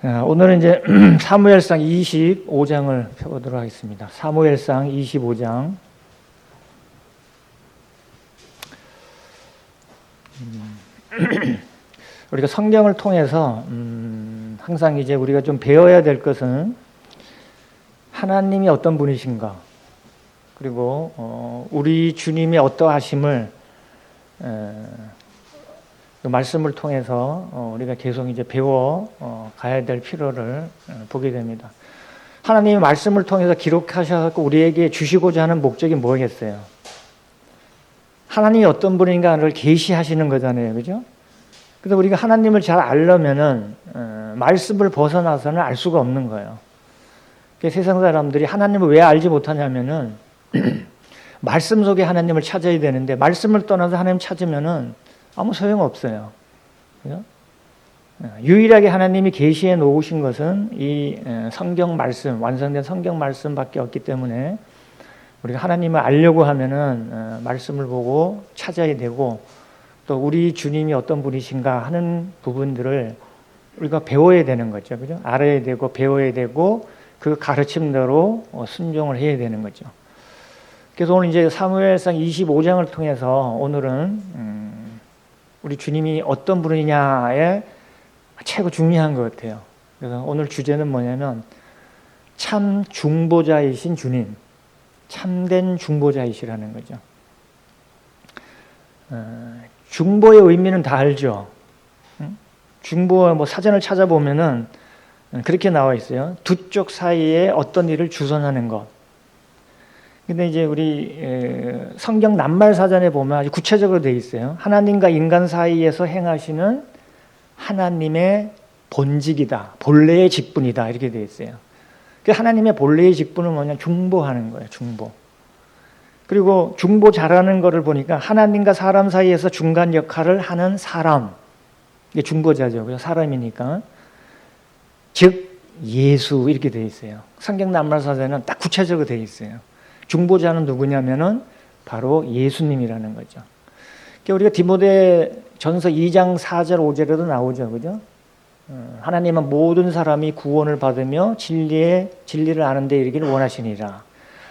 오늘은 이제 사무엘상 25장을 펴보도록 하겠습니다. 사무엘상 25장. 우리가 성경을 통해서 항상 이제 우리가 좀 배워야 될 것은 하나님이 어떤 분이신가, 그리고 우리 주님의 어떠하심을 그 말씀을 통해서 우리가 계속 이제 배워 가야 될 필요를 보게 됩니다. 하나님의 말씀을 통해서 기록하셔서 우리에게 주시고자 하는 목적이 뭐겠어요? 하나님이 어떤 분인가를 계시하시는 거잖아요, 그죠? 그래서 우리가 하나님을 잘 알려면은 말씀을 벗어나서는 알 수가 없는 거예요. 세상 사람들이 하나님을 왜 알지 못하냐면은 말씀 속에 하나님을 찾아야 되는데 말씀을 떠나서 하나님 찾으면은 아무 소용 없어요. 그죠? 유일하게 하나님이 계시해 놓으신 것은 이 성경 말씀, 완성된 성경 말씀밖에 없기 때문에 우리가 하나님을 알려고 하면은 말씀을 보고 찾아야 되고, 또 우리 주님이 어떤 분이신가 하는 부분들을 우리가 배워야 되는 거죠. 그죠? 알아야 되고 배워야 되고 그 가르침대로 순종을 해야 되는 거죠. 그래서 오늘 이제 사무엘상 25장을 통해서 오늘은 우리 주님이 어떤 분이냐에 최고 중요한 것 같아요. 그래서 오늘 주제는 뭐냐면 참 중보자이신 주님, 참된 중보자이시라는 거죠. 중보의 의미는 다 알죠. 중보 뭐 사전을 찾아보면은 그렇게 나와 있어요. 두 쪽 사이에 어떤 일을 주선하는 것. 근데 이제 우리 성경 낱말 사전에 보면 아주 구체적으로 되어 있어요. 하나님과 인간 사이에서 행하시는 하나님의 본직이다, 본래의 직분이다, 이렇게 되어 있어요. 하나님의 본래의 직분은 뭐냐? 중보하는 거예요. 중보. 그리고 중보 잘하는 거를 보니까 하나님과 사람 사이에서 중간 역할을 하는 사람, 이게 중보자죠. 그래서 사람이니까. 즉 예수, 이렇게 되어 있어요. 성경 낱말 사전에는 딱 구체적으로 되어 있어요. 중보자는 누구냐면은 바로 예수님이라는 거죠. 우리가 디모데전서 2장 4절 5절에도 나오죠, 그죠? 하나님은 모든 사람이 구원을 받으며 진리를 아는 데 이르기를 원하시니라.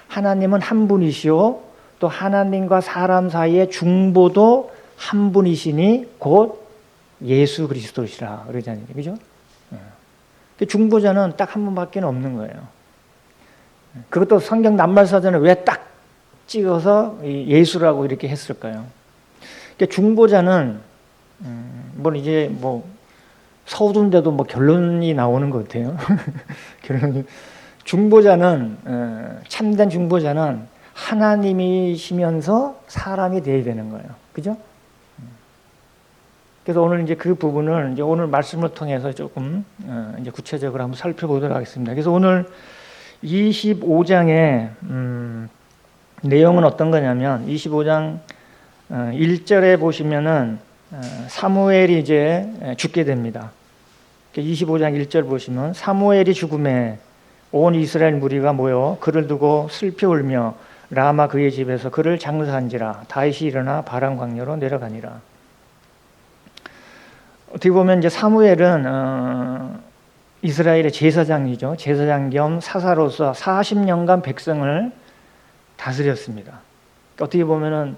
하나님은 한 분이시오, 또 하나님과 사람 사이의 중보도 한 분이시니 곧 예수 그리스도시라 그러잖아요, 그죠? 중보자는 딱 한 분밖에 없는 거예요. 그것도 성경 낱말사전에 왜 딱 찍어서 예수라고 이렇게 했을까요? 중보자는 뭐 이제 뭐 서두른데도 뭐 결론이 나오는 것 같아요. 결론이 중보자는 참된 중보자는 하나님이시면서 사람이 되어야 되는 거예요. 그죠? 그래서 오늘 이제 그 부분을 이제 오늘 말씀을 통해서 조금 이제 구체적으로 한번 살펴보도록 하겠습니다. 그래서 오늘 25장의 내용은 어떤 거냐면 25장 1절에 보시면은 사무엘이 이제 죽게 됩니다. 25장 1절 보시면 사무엘이 죽음에 온 이스라엘 무리가 모여 그를 두고 슬피 울며 라마 그의 집에서 그를 장사한지라. 다윗이 일어나 바람 광야로 내려가니라. 어떻게 보면 이제 사무엘은 이스라엘의 제사장이죠. 제사장 겸 사사로서 40년간 백성을 다스렸습니다. 어떻게 보면은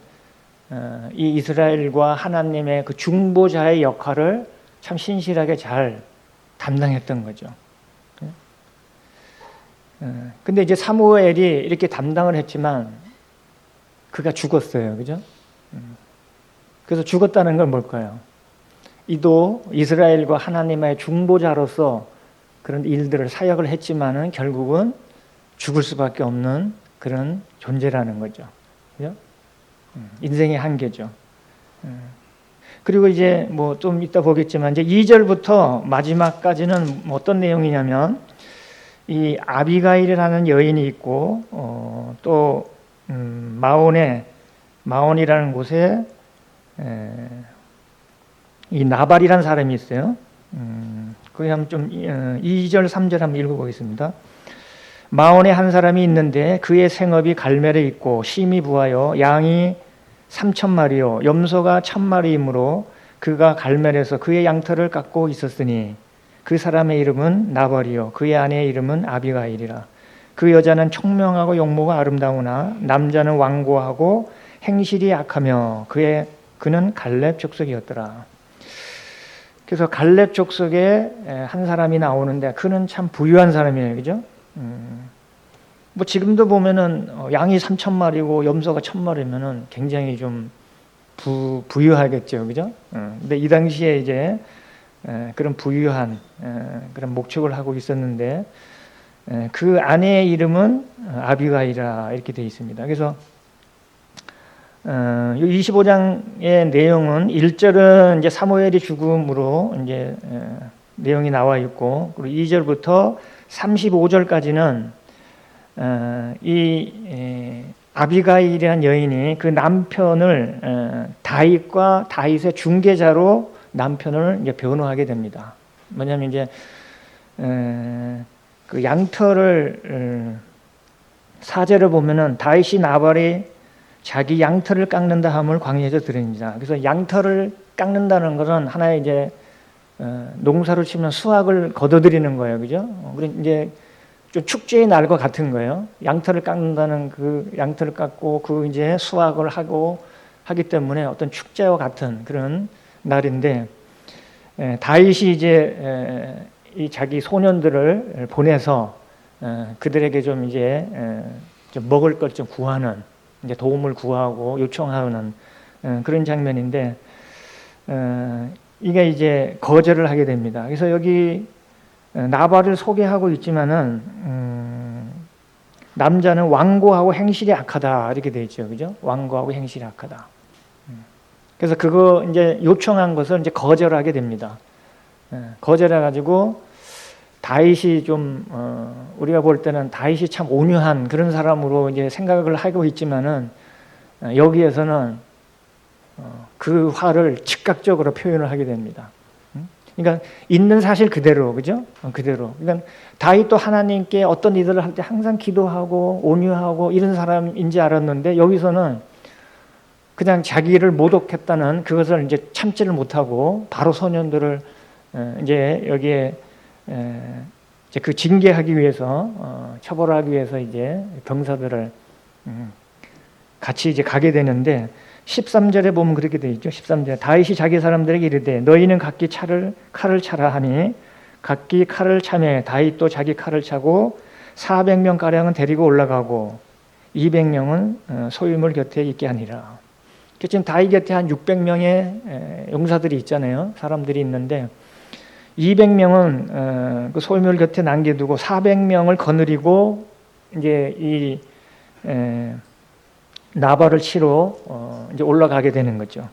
이 이스라엘과 하나님의 그 중보자의 역할을 참 신실하게 잘 담당했던 거죠. 근데 이제 사무엘이 이렇게 담당을 했지만 그가 죽었어요. 그죠? 그래서 죽었다는 건 뭘까요? 이도 이스라엘과 하나님의 중보자로서 그런 일들을 사역을 했지만은 결국은 죽을 수밖에 없는 그런 존재라는 거죠. 그죠? 인생의 한계죠. 그리고 이제 뭐 좀 이따 보겠지만 이제 2절부터 마지막까지는 뭐 어떤 내용이냐면 이 아비가일이라는 여인이 있고 또 마온이라는 곳에 이 나발이라는 사람이 있어요. 거기 한번 좀 2절 3절 한번 읽어보겠습니다. 마온에 한 사람이 있는데 그의 생업이 갈멜에 있고 심이 부하여 양이 3,000마리요 염소가 1,000마리이므로 그가 갈멜에서 그의 양털을 깎고 있었으니 그 사람의 이름은 나발이요 그의 아내의 이름은 아비가일이라. 그 여자는 청명하고 용모가 아름다우나 남자는 완고하고 행실이 악하며 그는 갈렙 족속이었더라. 그래서 갈렙 족속에 한 사람이 나오는데 그는 참 부유한 사람이에요, 그죠? 뭐 지금도 보면은 양이 3,000마리고 염소가 1,000마리면은 굉장히 좀 부유하겠죠, 그죠? 근데 이 당시에 이제 그런 부유한 그런 목축을 하고 있었는데 그 아내의 이름은 아비가일이라 이렇게 되어 있습니다. 그래서 25장의 내용은 1절은 이제 사무엘이 죽음으로 이제 내용이 나와 있고, 그리고 2절부터 35절까지는 이 아비가일이라는 여인이 그 남편을 다윗과 다윗의 중개자로 남편을 이제 변호하게 됩니다. 뭐냐면 이제 그 양털을 4절을 보면은 다윗이 나발이 자기 양털을 깎는다 함을 광야에서 들으니라. 그래서 양털을 깎는다는 것은 하나의 이제 농사로 치면 수확을 거둬들이는 거예요, 그죠? 우리 이제 좀 축제의 날과 같은 거예요. 양털을 깎는다는 그 양털을 깎고 그 이제 수확을 하기 때문에 어떤 축제와 같은 그런 날인데 다윗이 이제 이 자기 소년들을 보내서 그들에게 좀 이제 좀 먹을 걸 좀 구하는 이제 도움을 구하고 요청하는 그런 장면인데 이게 이제 거절을 하게 됩니다. 그래서 여기 나발을 소개하고 있지만은 남자는 완고하고 행실이 악하다 이렇게 되어 있죠, 그죠? 완고하고 행실이 악하다. 그래서 그거 이제 요청한 것을 이제 거절하게 됩니다. 거절해가지고 다윗이 좀 우리가 볼 때는 다윗이 참 온유한 그런 사람으로 이제 생각을 하고 있지만은 여기에서는 그 화를 즉각적으로 표현을 하게 됩니다. 그러니까 있는 사실 그대로, 그죠? 그대로. 그러니까 다윗도 하나님께 어떤 일들을 할 때 항상 기도하고 온유하고 이런 사람인지 알았는데 여기서는 그냥 자기를 모독했다는 그것을 이제 참지를 못하고 바로 소년들을 이제 여기에 이제 그 징계하기 위해서 처벌하기 위해서 이제 병사들을 같이 이제 가게 되는데 13절에 보면 그렇게 되어 있죠. 13절 다윗이 자기 사람들에게 이르되 너희는 각기 칼을 차라 하니 각기 칼을 차매 다윗도 자기 칼을 차고 400명 가량은 데리고 올라가고 200명은 소유물 곁에 있게 하니라. 지금 다윗 곁에 한 600명의 용사들이 있잖아요. 사람들이 있는데 200명은 그 소유물 곁에 남겨두고 400명을 거느리고 이제 이 나발을 치러 이제 올라가게 되는 거죠.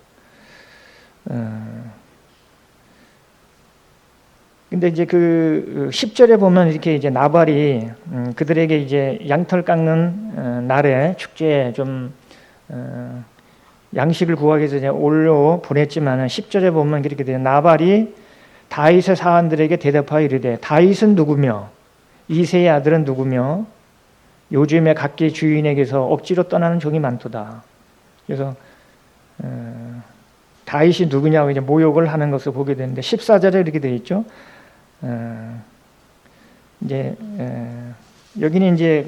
근데 이제 그 10절에 보면 이렇게 이제 나발이 그들에게 이제 양털 깎는 날에 축제에 좀 양식을 구하기 위해서 이제 올려 보냈지만은 10절에 보면 그렇게 돼요. 나발이 다윗의 사환들에게 대답하여 이르되 다윗은 누구며 이새의 아들은 누구며 요즘에 각기 주인에게서 억지로 떠나는 종이 많도다. 그래서 다윗이 누구냐고 이제 모욕을 하는 것을 보게 되는데 14절에 이렇게 되어 있죠. 이제 여기는 이제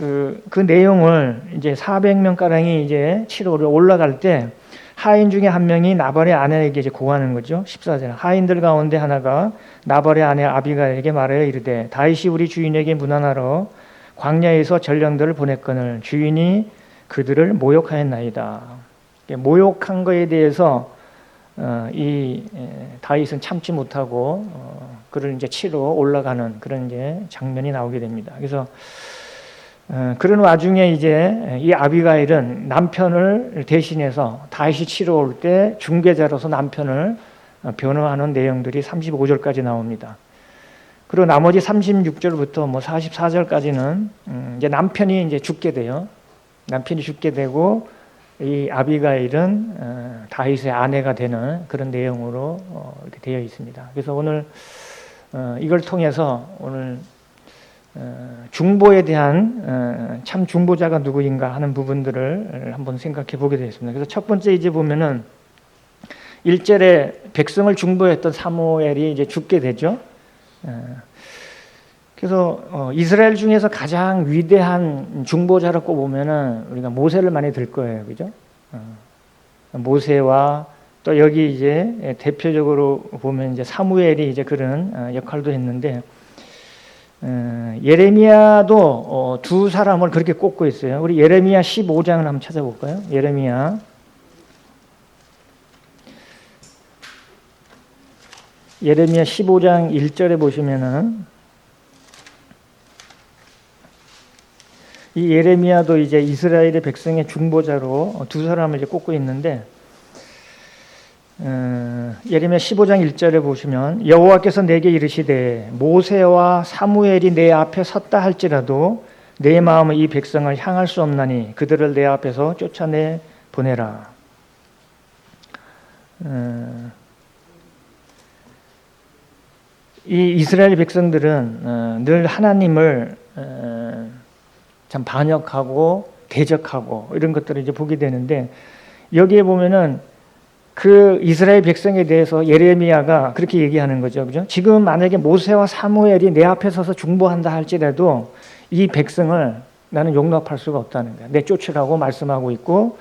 그 내용을 이제 400명 가량이 이제 치러를 올라갈 때 하인 중에 한 명이 나발의 아내에게 이제 고하는 거죠. 14절 하인들 가운데 하나가 나발의 아내 아비가에게 말하여 이르되 다윗이 우리 주인에게 문안하러 광야에서 전령들을 보냈거늘 주인이 그들을 모욕하였나이다. 모욕한 것에 대해서 이 다윗은 참지 못하고 그를 이제 치러 올라가는 그런 이제 장면이 나오게 됩니다. 그래서 그런 와중에 이제 이 아비가일은 남편을 대신해서 다윗이 치러 올 때 중개자로서 남편을 변호하는 내용들이 35절까지 나옵니다. 그리고 나머지 36절부터 뭐 44절까지는 이제 남편이 이제 죽게 돼요. 남편이 죽게 되고 이 아비가일은 다윗의 아내가 되는 그런 내용으로 이렇게 되어 있습니다. 그래서 오늘 이걸 통해서 오늘 중보에 대한 참 중보자가 누구인가 하는 부분들을 한번 생각해 보게 되었습니다. 그래서 첫 번째 이제 보면은 1절에 백성을 중보했던 사무엘이 이제 죽게 되죠. 그래서 이스라엘 중에서 가장 위대한 중보자를 꼽으면은 우리가 모세를 많이 들 거예요, 그죠? 모세와 또 여기 이제 대표적으로 보면 이제 사무엘이 이제 그런 역할도 했는데, 예레미야도 두 사람을 그렇게 꼽고 있어요. 우리 예레미야 15장을 한번 찾아볼까요? 예레미야 15장 1절에 보시면은 이 예레미야도 이제 이스라엘의 백성의 중보자로 두 사람을 이제 꼽고 있는데, 예레미야 15장 1절에 보시면 여호와께서 내게 이르시되 모세와 사무엘이 내 앞에 섰다 할지라도 내 마음은 이 백성을 향할 수 없나니 그들을 내 앞에서 쫓아내 보내라. 이 이스라엘 백성들은 늘 하나님을 참 반역하고 대적하고 이런 것들을 이제 보게 되는데, 여기에 보면은 그 이스라엘 백성에 대해서 예레미야가 그렇게 얘기하는 거죠. 그죠? 지금 만약에 모세와 사무엘이 내 앞에 서서 중보한다 할지라도 이 백성을 나는 용납할 수가 없다는 거야. 내쫓으라고 말씀하고 있고,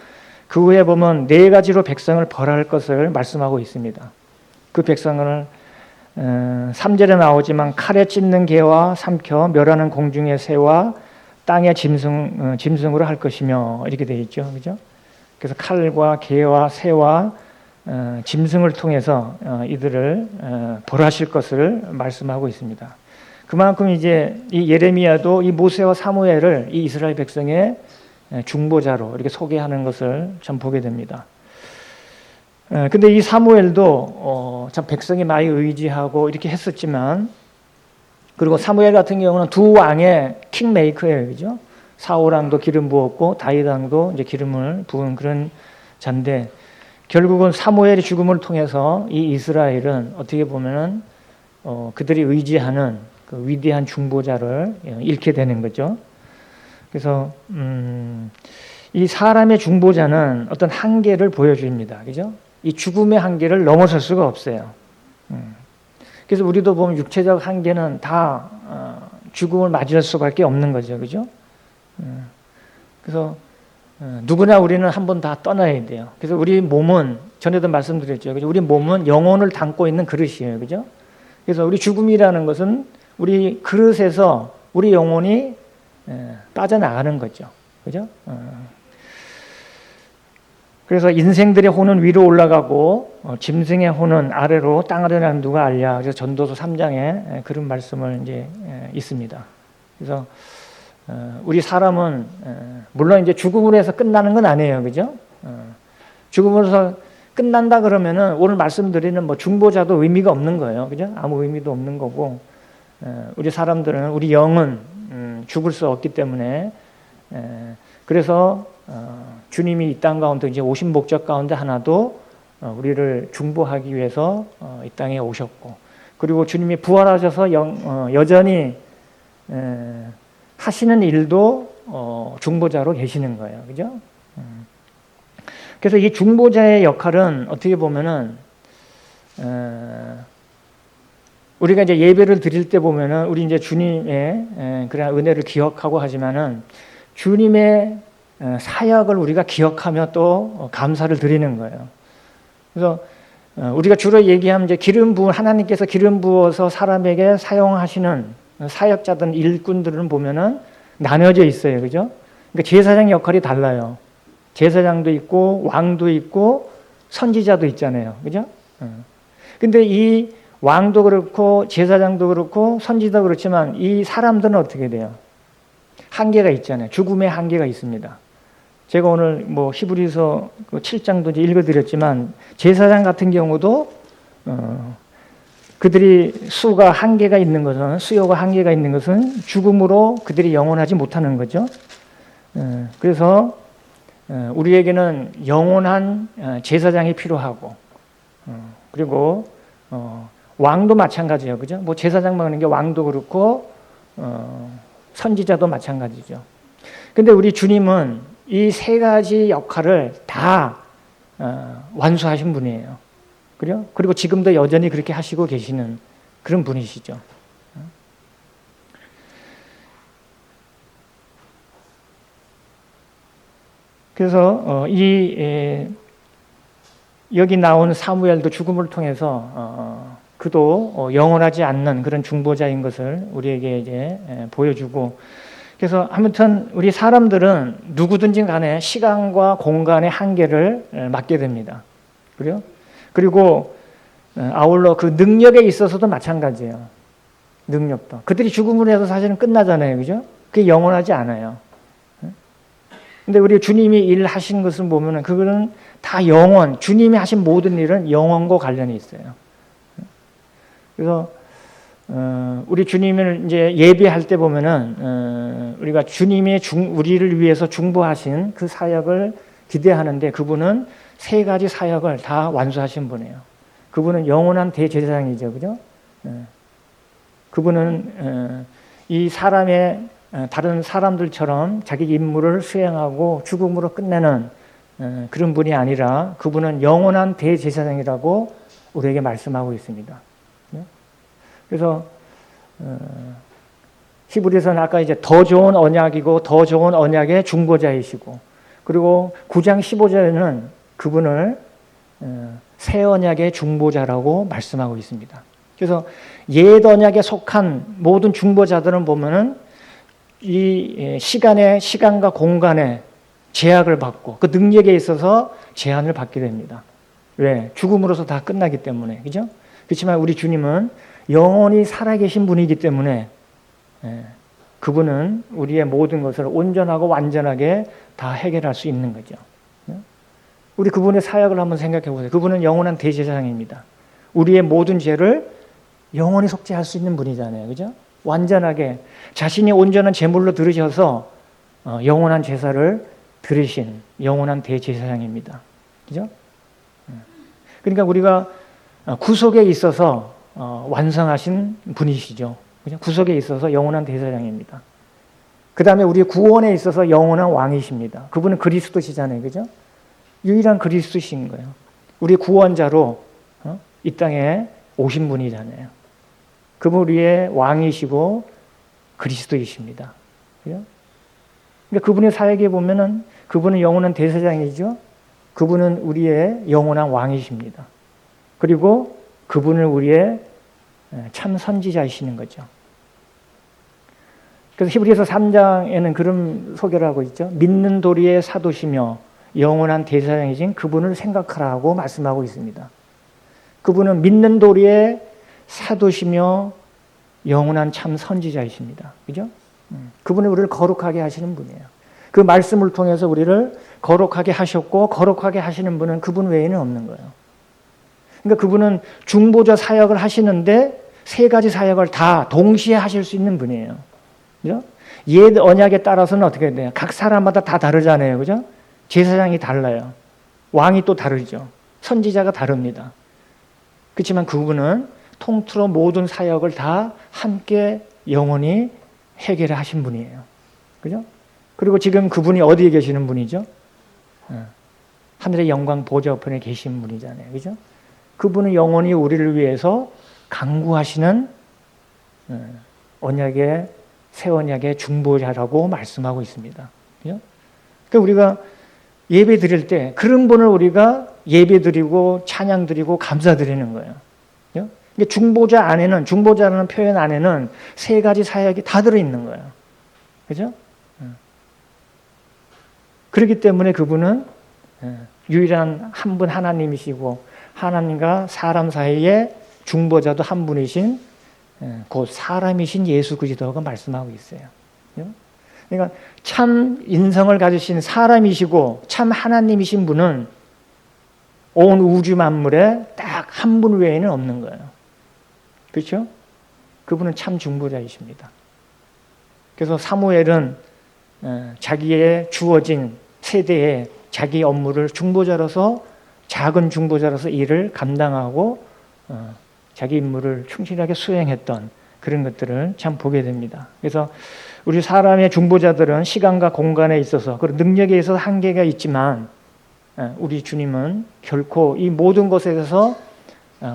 그 후에 보면 네 가지로 백성을 벌할 것을 말씀하고 있습니다. 그 백성을 3절에 나오지만 칼에 찝는 개와 삼켜 멸하는 공중의 새와 땅의 짐승으로 할 것이며 이렇게 되어 있죠. 그죠? 그래서 칼과 개와 새와 짐승을 통해서 이들을 벌하실 것을 말씀하고 있습니다. 그만큼 이제 이 예레미야도 이 모세와 사무엘을 이 이스라엘 백성의 중보자로 이렇게 소개하는 것을 참 보게 됩니다. 근데 이 사무엘도 참 백성이 많이 의지하고 이렇게 했었지만, 그리고 사무엘 같은 경우는 두 왕의 킹메이커예요, 그죠? 사울 왕도 기름 부었고 다윗 왕도 이제 기름을 부은 그런 자인데, 결국은 사무엘의 죽음을 통해서 이 이스라엘은 어떻게 보면은 그들이 의지하는 그 위대한 중보자를 잃게 되는 거죠. 그래서 이 사람의 중보자는 어떤 한계를 보여줍니다, 그죠? 이 죽음의 한계를 넘어설 수가 없어요. 그래서 우리도 보면 육체적 한계는 다 죽음을 맞이할 수밖에 없는 거죠, 그죠? 그래서 누구나 우리는 한 번 다 떠나야 돼요. 그래서 우리 몸은, 전에도 말씀드렸죠, 그죠? 우리 몸은 영혼을 담고 있는 그릇이에요, 그죠? 그래서 우리 죽음이라는 것은 우리 그릇에서 우리 영혼이 빠져나가는 거죠, 그죠? 그래서 인생들의 혼은 위로 올라가고 짐승의 혼은 아래로 땅 아래로 누가 알랴. 그래서 전도서 3장에 그런 말씀을 이제 있습니다. 그래서 우리 사람은 물론 이제 죽음으로 해서 끝나는 건 아니에요, 그죠? 죽음으로 해서 끝난다 그러면은 오늘 말씀드리는 뭐 중보자도 의미가 없는 거예요, 그죠? 아무 의미도 없는 거고, 우리 사람들은 우리 영은 죽을 수 없기 때문에, 그래서 주님이 이 땅 가운데 이제 오신 목적 가운데 하나도 우리를 중보하기 위해서 이 땅에 오셨고, 그리고 주님이 부활하셔서 여전히 하시는 일도 중보자로 계시는 거예요, 그죠? 그래서 이 중보자의 역할은 어떻게 보면은 우리가 이제 예배를 드릴 때 보면은 우리 이제 주님의 그런 은혜를 기억하고 하지만은 주님의 사역을 우리가 기억하며 또 감사를 드리는 거예요. 그래서 우리가 주로 얘기하면 이제 하나님께서 기름 부어서 사람에게 사용하시는 사역자든 일꾼들은 보면은 나뉘어져 있어요, 그죠? 그러니까 제사장 역할이 달라요. 제사장도 있고 왕도 있고 선지자도 있잖아요, 그죠? 근데 이 왕도 그렇고 제사장도 그렇고 선지자도 그렇지만 이 사람들은 어떻게 돼요? 한계가 있잖아요. 죽음의 한계가 있습니다. 제가 오늘 뭐 히브리서 7장도 이제 읽어드렸지만, 제사장 같은 경우도 그들이 수요가 한계가 있는 것은 죽음으로 그들이 영원하지 못하는 거죠. 그래서 우리에게는 영원한 제사장이 필요하고, 그리고 왕도 마찬가지예요, 그죠? 뭐 제사장만 하는 게 왕도 그렇고 선지자도 마찬가지죠. 근데 우리 주님은 이 세 가지 역할을 다 완수하신 분이에요. 그래요? 그리고 지금도 여전히 그렇게 하시고 계시는 그런 분이시죠. 그래서 여기 나온 사무엘도 죽음을 통해서 그도 영원하지 않는 그런 중보자인 것을 우리에게 이제 보여주고, 그래서 아무튼 우리 사람들은 누구든지 간에 시간과 공간의 한계를 맞게 됩니다. 그래요? 그리고 아울러 그 능력에 있어서도 마찬가지예요. 능력도. 그들이 죽음으로 해서 사실은 끝나잖아요. 그죠? 그게 영원하지 않아요. 근데 우리 주님이 일하신 것을 보면은 그거는 다 영원, 주님이 하신 모든 일은 영원과 관련이 있어요. 그래서 우리 주님을 이제 예배할 때 보면은 우리가 주님이 우리를 위해서 중보하신 그 사역을 기대하는데, 그분은 세 가지 사역을 다 완수하신 분이에요. 그분은 영원한 대제사장이죠, 그죠? 그분은 이 사람의 다른 사람들처럼 자기 임무를 수행하고 죽음으로 끝내는 그런 분이 아니라 그분은 영원한 대제사장이라고 우리에게 말씀하고 있습니다. 그래서 히브리서는 아까 이제 더 좋은 언약이고 더 좋은 언약의 중보자이시고, 그리고 9장 15절에는 그분을 새 언약의 중보자라고 말씀하고 있습니다. 그래서 옛 언약에 속한 모든 중보자들은 보면은 이 시간과 공간의 제약을 받고 그 능력에 있어서 제한을 받게 됩니다. 왜? 죽음으로서 다 끝나기 때문에. 그죠? 그렇지만 우리 주님은 영원히 살아계신 분이기 때문에 그분은 우리의 모든 것을 온전하고 완전하게 다 해결할 수 있는 거죠. 우리 그분의 사역을 한번 생각해 보세요. 그분은 영원한 대제사장입니다. 우리의 모든 죄를 영원히 속죄할 수 있는 분이잖아요. 그죠? 완전하게 자신이 온전한 제물로 들으셔서 영원한 제사를 들으신 영원한 대제사장입니다. 그죠? 그러니까 우리가 구속에 있어서 완성하신 분이시죠. 그죠? 구속에 있어서 영원한 대제사장입니다. 그 다음에 우리 구원에 있어서 영원한 왕이십니다. 그분은 그리스도시잖아요. 그죠? 유일한 그리스도신 거예요. 우리 구원자로 이 땅에 오신 분이잖아요. 그분 우리의 왕이시고 그리스도이십니다. 그죠? 그러니까 그분의 사역에 보면은 그분은 영원한 대제사장이죠. 그분은 우리의 영원한 왕이십니다. 그리고 그분을 우리의 참 선지자이시는 거죠. 그래서 히브리서 3장에는 그런 소개를 하고 있죠. 믿는 도리의 사도시며 영원한 대제사장이신 그분을 생각하라고 말씀하고 있습니다. 그분은 믿는 도리의 사도시며 영원한 참 선지자이십니다. 그죠? 그분은 우리를 거룩하게 하시는 분이에요. 그 말씀을 통해서 우리를 거룩하게 하셨고, 거룩하게 하시는 분은 그분 외에는 없는 거예요. 그러니까 그분은 중보자 사역을 하시는데 세 가지 사역을 다 동시에 하실 수 있는 분이에요. 그죠? 옛 언약에 따라서는 어떻게 돼요? 각 사람마다 다 다르잖아요. 그죠? 제사장이 달라요. 왕이 또 다르죠. 선지자가 다릅니다. 그렇지만 그분은 통틀어 모든 사역을 다 함께 영원히 해결하신 분이에요. 그죠? 그리고 지금 그분이 어디에 계시는 분이죠? 하늘의 영광 보좌 우편에 계신 분이잖아요. 그죠? 그분은 영원히 우리를 위해서 강구하시는 언약의 새 언약의 중보자라고 말씀하고 있습니다. 그죠? 그러니까 우리가 예배 드릴 때 그런 분을 우리가 예배 드리고 찬양 드리고 감사 드리는 거예요. 그죠? 그러니까 중보자 안에는, 중보자라는 표현 안에는 세 가지 사역이 다 들어있는 거예요. 그죠? 그렇기 때문에 그분은 유일한 한 분 하나님이시고, 하나님과 사람 사이의 중보자도 한 분이신 곧 사람이신 예수 그리스도가 말씀하고 있어요. 그러니까 참 인성을 가지신 사람이시고 참 하나님이신 분은 온 우주 만물에 딱 한 분 외에는 없는 거예요. 그렇죠? 그분은 참 중보자이십니다. 그래서 사무엘은 자기의 주어진 세대에 자기 업무를 중보자로서, 작은 중보자로서 일을 감당하고 자기 임무를 충실하게 수행했던 그런 것들을 참 보게 됩니다. 그래서 우리 사람의 중보자들은 시간과 공간에 있어서, 그리고 능력에 있어서 한계가 있지만 우리 주님은 결코 이 모든 것에 대해서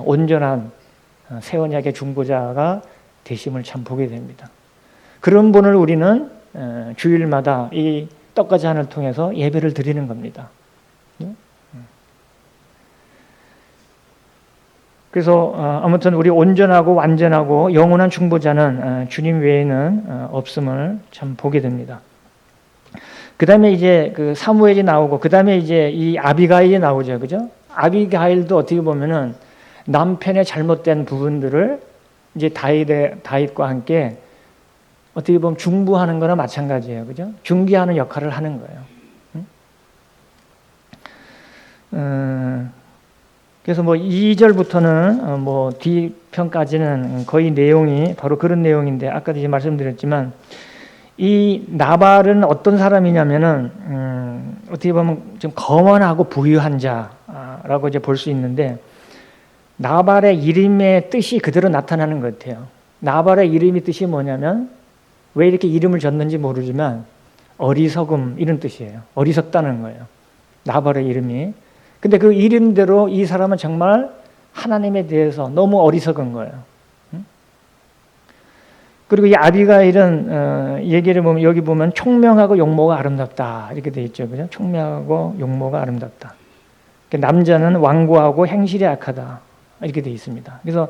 온전한 새 언약의 중보자가 되심을 참 보게 됩니다. 그런 분을 우리는 주일마다 이 떡과 잔을 통해서 예배를 드리는 겁니다. 그래서 아무튼 우리 온전하고 완전하고 영원한 중보자는 주님 외에는 없음을 참 보게 됩니다. 그 다음에 이제 그 사무엘이 나오고, 그 다음에 이제 이 아비가일이 나오죠. 그죠? 아비가일도 어떻게 보면은 남편의 잘못된 부분들을 이제 다윗과 함께 어떻게 보면 중보하는 거나 마찬가지예요. 그죠? 중개하는 역할을 하는 거예요. 그래서 뭐 2절부터는 뭐 뒤편까지는 거의 내용이 바로 그런 내용인데, 아까도 이제 말씀드렸지만 이 나발은 어떤 사람이냐면은 어떻게 보면 좀 거만하고 부유한 자라고 이제 볼 수 있는데, 나발의 이름의 뜻이 그대로 나타나는 것 같아요. 나발의 이름이 뜻이 뭐냐면, 왜 이렇게 이름을 졌는지 모르지만 어리석음 이런 뜻이에요. 어리석다는 거예요. 나발의 이름이. 근데 그 이름대로 이 사람은 정말 하나님에 대해서 너무 어리석은 거예요. 그리고 이 아비가일은 얘기를 보면, 여기 보면 총명하고 용모가 아름답다 이렇게 돼 있죠. 그죠? 총명하고 용모가 아름답다. 남자는 완고하고 행실이 악하다 이렇게 돼 있습니다. 그래서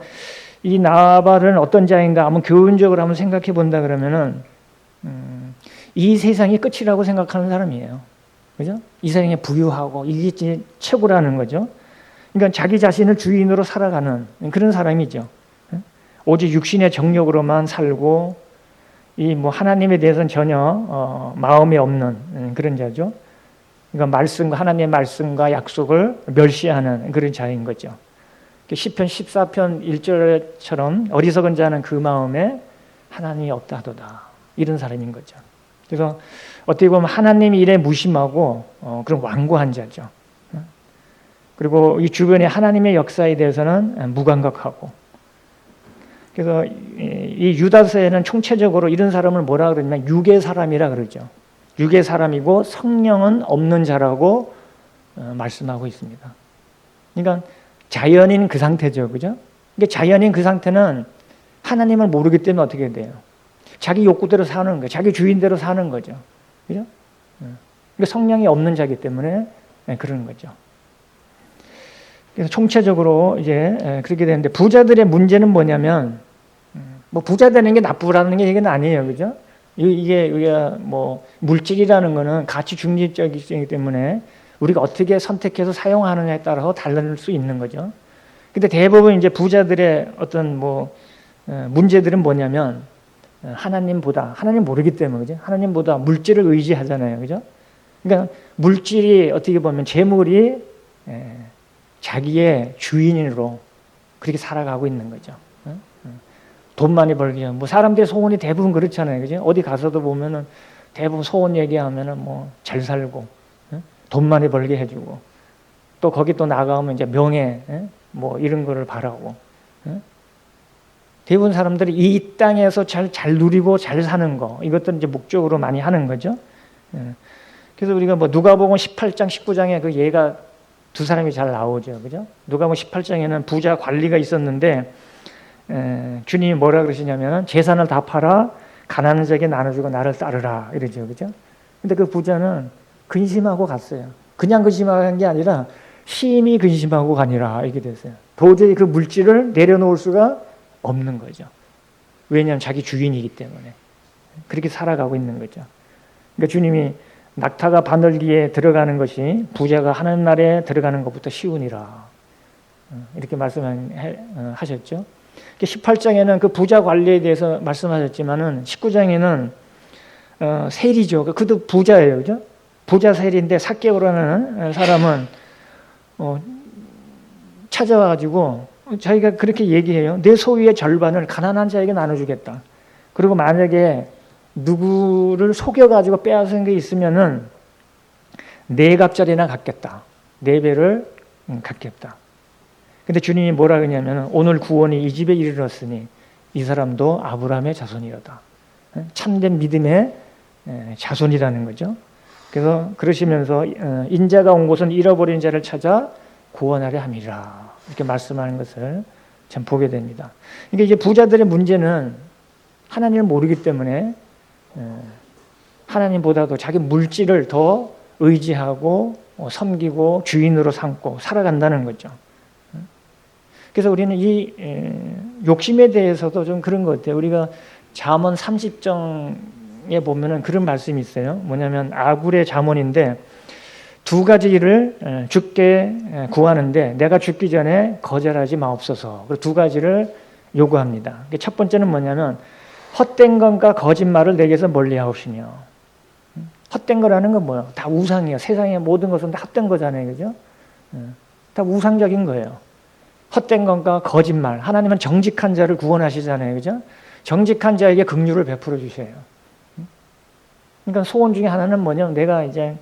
이 나발은 어떤 자인가 한번 교훈적으로 한번 생각해 본다 그러면은 이 세상이 끝이라고 생각하는 사람이에요. 그죠? 이 세상에 부유하고 이게 최고라는 거죠. 그러니까 자기 자신을 주인으로 살아가는 그런 사람이죠. 오직 육신의 정욕으로만 살고 이 뭐 하나님에 대해서는 전혀 마음이 없는 그런 자죠. 그러니까 하나님의 말씀과 약속을 멸시하는 그런 자인 거죠. 시편 14편 1절처럼 어리석은 자는 그 마음에 하나님이 없다 하도다 이런 사람인 거죠. 그래서 어떻게 보면 하나님 일에 무심하고 그런 완고한 자죠. 그리고 이 주변에 하나님의 역사에 대해서는 무감각하고. 그래서 이 유다서에는 총체적으로 이런 사람을 뭐라 그러냐면 육의 사람이라 그러죠. 육의 사람이고 성령은 없는 자라고 말씀하고 있습니다. 그러니까 자연인 그 상태죠. 그죠? 그러니까 자연인 그 상태는 하나님을 모르기 때문에 어떻게 돼요? 자기 욕구대로 사는 거예요. 자기 주인대로 사는 거죠. 그죠? 그러니까 성령이 없는 자이기 때문에 그러는 거죠. 그래서 총체적으로 이제 그렇게 되는데, 부자들의 문제는 뭐냐면, 뭐 부자 되는 게 나쁘라는 게 얘기는 아니에요. 그죠? 이게 뭐 물질이라는 거는 가치 중립적이기 때문에 우리가 어떻게 선택해서 사용하느냐에 따라서 다를 수 있는 거죠. 근데 대부분 이제 부자들의 어떤 뭐 문제들은 뭐냐면, 하나님 모르기 때문에, 그죠? 하나님보다 물질을 의지하잖아요. 그죠? 그러니까 물질이 어떻게 보면 재물이 자기의 주인으로 그렇게 살아가고 있는 거죠. 돈 많이 벌기 위한, 뭐 사람들의 소원이 대부분 그렇잖아요. 그죠? 어디 가서도 보면은 대부분 소원 얘기하면은 뭐 잘 살고, 돈 많이 벌게 해주고, 또 거기 또 나가면 이제 명예, 뭐 이런 거를 바라고. 대부분 사람들이 이 땅에서 잘 누리고 잘 사는 거, 이것들은 이제 목적으로 많이 하는 거죠. 그래서 우리가 뭐 누가복음 18장, 19장에 그 예가 두 사람이 잘 나오죠. 그죠? 누가복음 18장에는 부자 관리가 있었는데, 주님이 뭐라 그러시냐면, 재산을 다 팔아 가난한 자에게 나눠주고 나를 따르라 이러죠. 그죠? 근데 그 부자는 근심하고 갔어요. 그냥 근심한 게 아니라 심히 근심하고 가니라 이렇게 됐어요. 도저히 그 물질을 내려놓을 수가 없는 거죠. 왜냐하면 자기 주인이기 때문에 그렇게 살아가고 있는 거죠. 그러니까 주님이 낙타가 바늘기에 들어가는 것이 부자가 하는 날에 들어가는 것부터 쉬우니라 이렇게 말씀하셨죠. 18장에는 그 부자 관리에 대해서 말씀하셨지만은 19장에는 세리죠. 그도 부자예요, 그죠? 부자 세리인데 삭개오라는 사람은 찾아와가지고 자기가 그렇게 얘기해요. 내 소유의 절반을 가난한 자에게 나눠주겠다. 그리고 만약에 누구를 속여가지고 빼앗은 게 있으면은 4갑짜리나 갖겠다. 4배를 갖겠다. 근데 주님이 뭐라 그러냐면, 오늘 구원이 이 집에 이르렀으니 이 사람도 아브라함의 자손이로다. 참된 믿음의 자손이라는 거죠. 그래서 그러시면서 인자가 온 곳은 잃어버린 자를 찾아 구원하려 함이라 이렇게 말씀하는 것을 참 보게 됩니다. 그러니까 이제 부자들의 문제는 하나님을 모르기 때문에 하나님보다도 자기 물질을 더 의지하고 섬기고 주인으로 삼고 살아간다는 거죠. 그래서 우리는 이 욕심에 대해서도 좀 그런 것 같아요. 우리가 잠언 30정에 보면은 그런 말씀이 있어요. 뭐냐면 아굴의 잠언인데 두 가지 일을 주께 구하는데 내가 죽기 전에 거절하지 마옵소서. 그리고 두 가지를 요구합니다. 첫 번째는 뭐냐면 헛된 것과 거짓말을 내게서 멀리하옵시며. 헛된 거라는 건 뭐예요? 다 우상이에요. 세상의 모든 것은 다 헛된 거잖아요. 그죠? 다 우상적인 거예요. 헛된 것과 거짓말. 하나님은 정직한 자를 구원하시잖아요. 그죠? 정직한 자에게 긍휼을 베풀어 주셔요. 그러니까 소원 중에 하나는 뭐냐면 내가 이제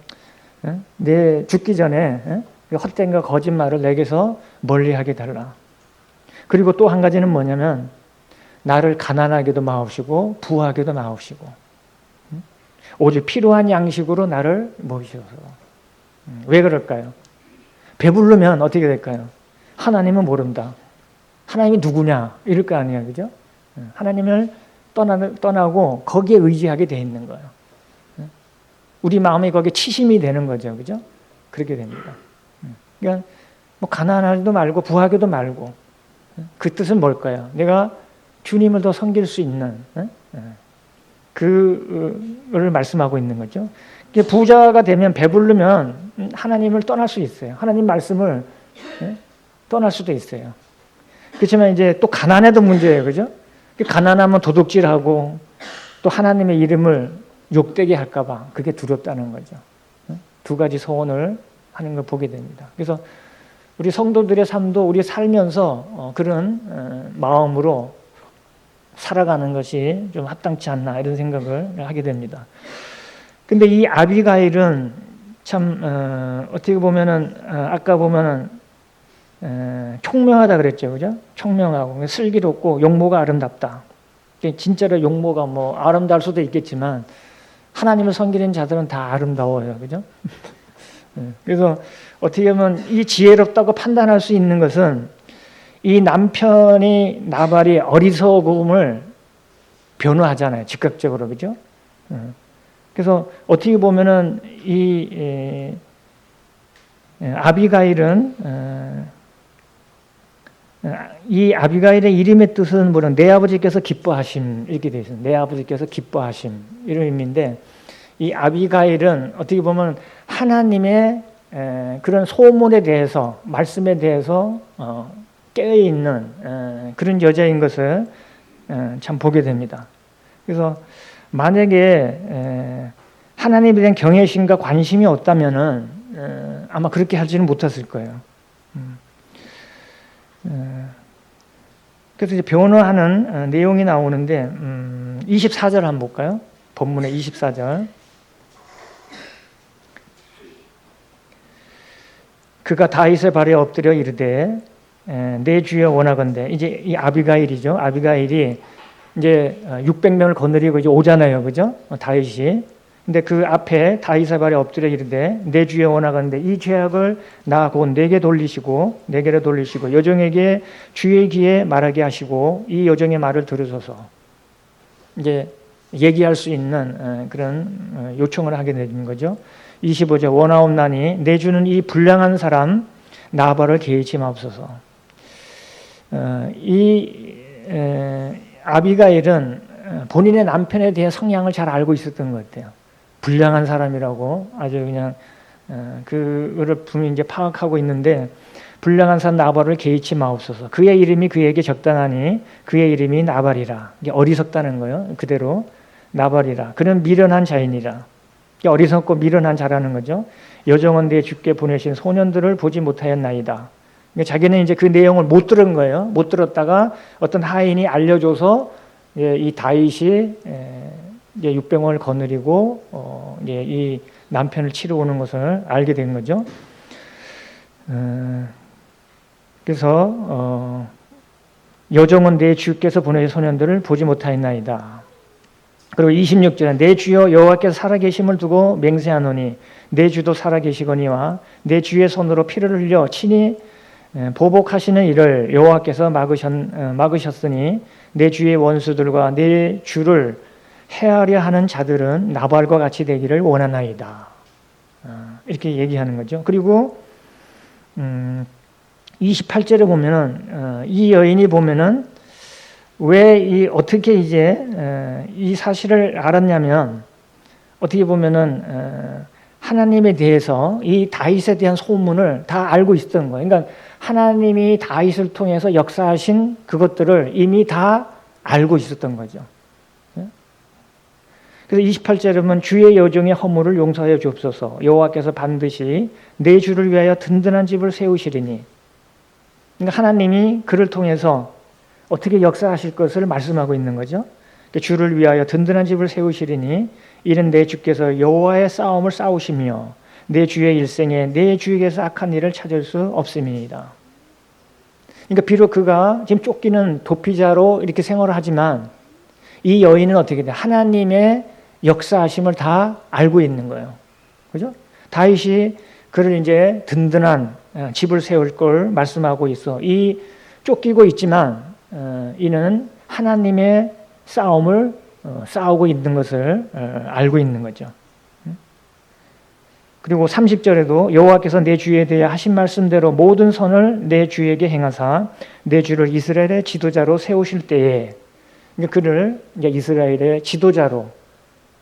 내 죽기 전에 헛된 것 거짓말을 내게서 멀리하게 달라. 그리고 또 한 가지는 뭐냐면 나를 가난하게도 마옵시고 부하게도 마옵시고 오직 필요한 양식으로 나를 먹이셔서. 왜 그럴까요? 배부르면 어떻게 될까요? 하나님은 모른다. 하나님이 누구냐 이럴 거 아니에요. 그죠? 하나님을 떠나고 거기에 의지하게 돼 있는 거예요. 우리 마음이 거기에 치심이 되는 거죠. 그죠? 그렇게 됩니다. 그러니까 뭐 가난하지도 말고 부하게도 말고 그 뜻은 뭘까요? 내가 주님을 더 섬길 수 있는 그를 말씀하고 있는 거죠. 부자가 되면 배부르면 하나님을 떠날 수 있어요. 하나님 말씀을 떠날 수도 있어요. 그렇지만 이제 또 가난해도 문제예요. 그죠? 가난하면 도둑질하고 또 하나님의 이름을 욕되게 할까봐 그게 두렵다는 거죠. 두 가지 소원을 하는 걸 보게 됩니다. 그래서 우리 성도들의 삶도 우리 살면서 그런 마음으로 살아가는 것이 좀 합당치 않나 이런 생각을 하게 됩니다. 근데 이 아비가일은 참 어떻게 보면은 아까 보면은 총명하다 그랬죠, 그죠? 총명하고 슬기롭고 용모가 아름답다. 진짜로 용모가 뭐 아름다울 수도 있겠지만 하나님을 섬기는 자들은 다 아름다워요, 그죠? 그래서 어떻게 보면 이 지혜롭다고 판단할 수 있는 것은 이 남편이 나발이 어리석음을 변호하잖아요, 즉각적으로, 그죠? 그래서 어떻게 보면은 이 아비가일은 이 아비가일의 이름의 뜻은 뭐냐? 내 아버지께서 기뻐하심 이렇게 되어 있습니다. 내 아버지께서 기뻐하심 이런 의미인데 이 아비가일은 어떻게 보면 하나님의 그런 소문에 대해서 말씀에 대해서 깨어 있는 그런 여자인 것을 참 보게 됩니다. 그래서 만약에 하나님에 대한 경외심과 관심이 없다면은 아마 그렇게 하지는 못했을 거예요. 그래서 이제 변호하는 내용이 나오는데 24절 한번 볼까요? 본문의 24절. 그가 다윗의 발에 엎드려 이르되 내 주여 원하건대. 이제 이 아비가일이죠. 아비가일이 이제 600명을 거느리고 이제 오잖아요, 그죠? 다윗이. 근데 그 앞에 다윗의 발에 엎드려 이르되 내 주여 원하건대 이 죄악을 나 곧 내게 돌리시고 내게로 돌리시고 여종에게 주의 귀에 말하게 하시고 이 여종의 말을 들으소서. 이제 얘기할 수 있는 그런 요청을 하게 되는 거죠. 25절 원하옵나니 내 주는 이 불량한 사람 나발을 개의치 마옵소서. 이 아비가일은 본인의 남편에 대해 성향을 잘 알고 있었던 것 같아요. 불량한 사람이라고 아주 그냥 그거를 분명히 이제 파악하고 있는데 불량한 사람 나발을 개의치 마옵소서. 그의 이름이 그에게 적당하니 그의 이름이 나발이라. 이게 어리석다는 거예요. 그대로 나발이라. 그는 미련한 자이니라. 어리석고 미련한 자라는 거죠. 여종은 내 주께 보내신 소년들을 보지 못하였나이다. 그러니까 자기는 이제 그 내용을 못 들은 거예요. 못 들었다가 어떤 하인이 알려줘서 이 다윗이 이제 600원을 거느리고 이제 이 남편을 치러 오는 것을 알게 된 거죠. 그래서 여종은 내 주께서 보내신 소년들을 보지 못하였나이다. 그리고 26절에 내 주여 여호와께서 살아계심을 두고 맹세하노니 내 주도 살아계시거니와 내 주의 손으로 피를 흘려 친히 보복하시는 일을 여호와께서 막으셨으니 내 주의 원수들과 내 주를 해하려 하는 자들은 나발과 같이 되기를 원하나이다. 이렇게 얘기하는 거죠. 그리고 28절에 보면은 이 여인이 보면은 왜 어떻게 이제 이 사실을 알았냐면, 어떻게 보면은 하나님에 대해서 이 다윗에 대한 소문을 다 알고 있었던 거예요. 그러니까 하나님이 다윗을 통해서 역사하신 그것들을 이미 다 알고 있었던 거죠. 그래서 28절에 보면 주의 여종의 허물을 용서하여 주옵소서. 여호와께서 반드시 내 주를 위하여 든든한 집을 세우시리니. 그러니까 하나님이 그를 통해서 어떻게 역사하실 것을 말씀하고 있는 거죠. 주를 위하여 든든한 집을 세우시리니 이는 내 주께서 여호와의 싸움을 싸우시며 내 주의 일생에 내 주에게서 악한 일을 찾을 수 없음이니이다. 그러니까 비록 그가 지금 쫓기는 도피자로 이렇게 생활을 하지만 이 여인은 어떻게 돼? 하나님의 역사하심을 다 알고 있는 거예요. 그죠? 다윗이 그를 이제 든든한 집을 세울 걸 말씀하고 있어. 이 쫓기고 있지만 이는 하나님의 싸움을 싸우고 있는 것을 알고 있는 거죠. 그리고 30절에도 여호와께서 내 주에 대해 하신 말씀대로 모든 선을 내 주에게 행하사 내 주를 이스라엘의 지도자로 세우실 때에 그를 이제 이스라엘의 지도자로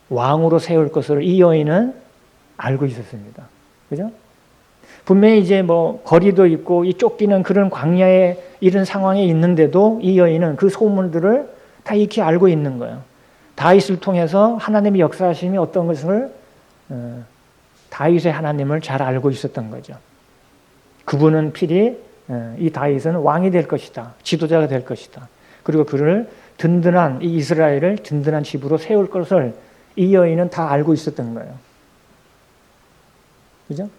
왕으로 세울 것을 이 여인은 알고 있었습니다. 그죠? 분명히 이제 뭐 거리도 있고 이 쫓기는 그런 광야에 이런 상황에 있는데도 이 여인은 그 소문들을 다 익히 알고 있는 거예요. 다윗을 통해서 하나님의 역사하심이 어떤 것을 다윗의 하나님을 잘 알고 있었던 거죠. 그분은 필히 이 다윗은 왕이 될 것이다. 지도자가 될 것이다. 그리고 그를 든든한 이 이스라엘을 든든한 집으로 세울 것을 이 여인은 다 알고 있었던 거예요. 그죠?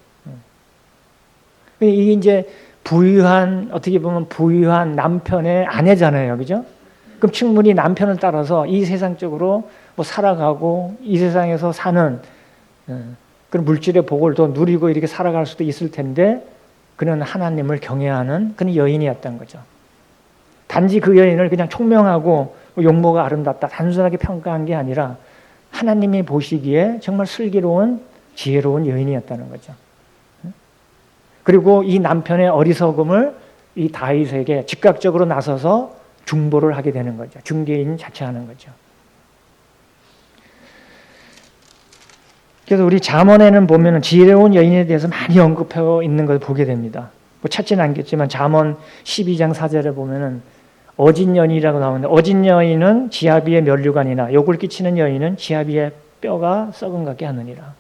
이게 이제 부유한, 어떻게 보면 부유한 남편의 아내잖아요. 그죠? 그럼 충분히 남편을 따라서 이 세상적으로 뭐 살아가고 이 세상에서 사는 그런 물질의 복을 더 누리고 이렇게 살아갈 수도 있을 텐데 그는 하나님을 경외하는 그런 여인이었던 거죠. 단지 그 여인을 그냥 총명하고 용모가 아름답다 단순하게 평가한 게 아니라 하나님이 보시기에 정말 슬기로운 지혜로운 여인이었다는 거죠. 그리고 이 남편의 어리석음을 이 다윗에게 즉각적으로 나서서 중보를 하게 되는 거죠. 중개인 자처하는 거죠. 그래서 우리 잠언에는 보면 지혜로운 여인에 대해서 많이 언급하고 있는 걸 보게 됩니다. 뭐 찾지는 않겠지만 잠언 12장 4절에 보면은 어진 여인이라고 나오는데 어진 여인은 지아비의 면류관이나 욕을 끼치는 여인은 지아비의 뼈가 썩은 것 같게 하느니라.